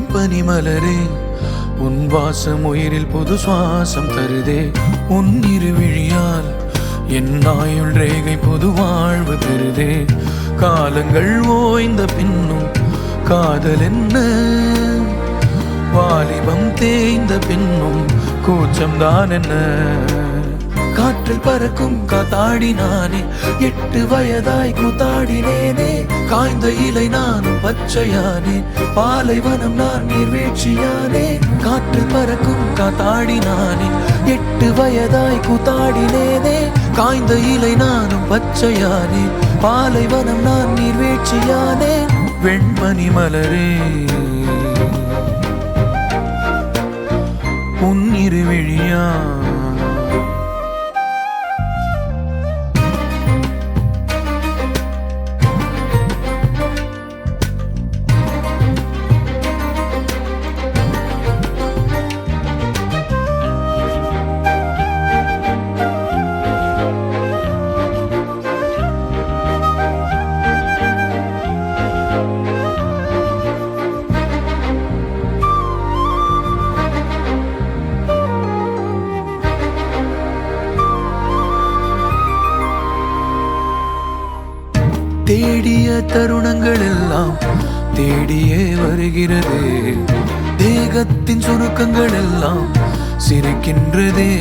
வெண்பனி மலரே உன் வாசம் உயிரில் புது சுவாசம் தருதே. உன் இருவிழியால் என் ஆயுள் ரேகை புது வாழ்வு பெறுதே. காலங்கள் ஓய்ந்த பின்னும் காதல் என்ன, வாலிபம் தேய்ந்த பின்னும் கூச்சம்தான் என்ன. காற்றில் பறக்கும் காத்தாடி நானே, 8 வயதாய் கூத்தாடினேனே. காய்ந்த இலை நானும் பச்சையானே, பாலைவனம் நான் நீர்வீழ்ச்சியானே. காற்றில் பறக்கும் காத்தாடி நானே, 8 வயதாய் கூத்தாடினேனே. காய்ந்த இலை நானும் பச்சையானே, பாலைவனம் நான் நீர்வீழ்ச்சியானே. வெண்பனி மலரே உன் இருவிழியா தேடிய தருணங்கள் எல்லாம் தேடியே வருகிறது. தேகத்தின் சுருக்கங்கள் எல்லாம் சிரிக்கின்றதே.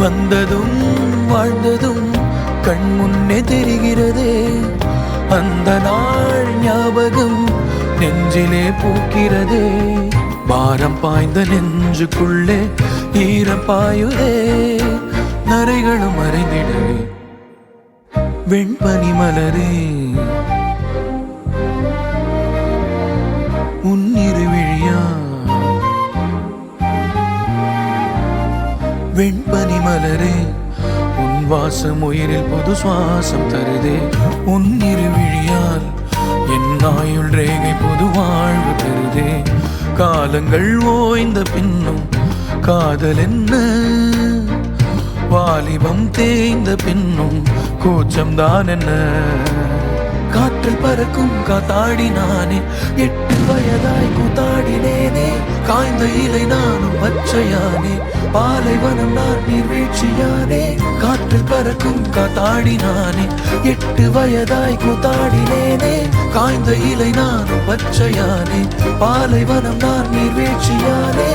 வந்ததும் வாழ்ந்ததும் கண் முன்னே தெரிகிறதே. அந்த நாள் ஞாபகம் நெஞ்சிலே பூக்கிறதே. பாரம் பாய்ந்த நெஞ்சுக்குள்ளே ஈரம் பாயுதே. நரைகளும் மறைந்திடவே வெண்பனி மலரே உன் இருவிழியா. வெண்பனி மலரே உன் வாசம் உயிரில் புது சுவாசம் தருதே. உன் இருவிழியால் என் ஆயுள் ரேகை புது வாழ்வு பெறுதே. காலங்கள் ஓய்ந்த பின்னும் காதல் என்ன, வாலிபம் தேய்ந்த பின்னும் கூச்சம்தான் என்ன. காற்றில் பறக்கும் காத்தாடி நானே, 8 வயதாய் கூத்தாடினேனே. காய்ந்த இலை நானும் பச்சையானே, பாலைவனம் நான் நீர்வீழ்ச்சியானே. காற்றில் பறக்கும் காத்தாடி நானே, 8 வயதாய் கூத்தாடினேனே. காய்ந்த இலை நானும் பச்சையானே, பாலைவனம் நான் நீர்வீழ்ச்சியானே.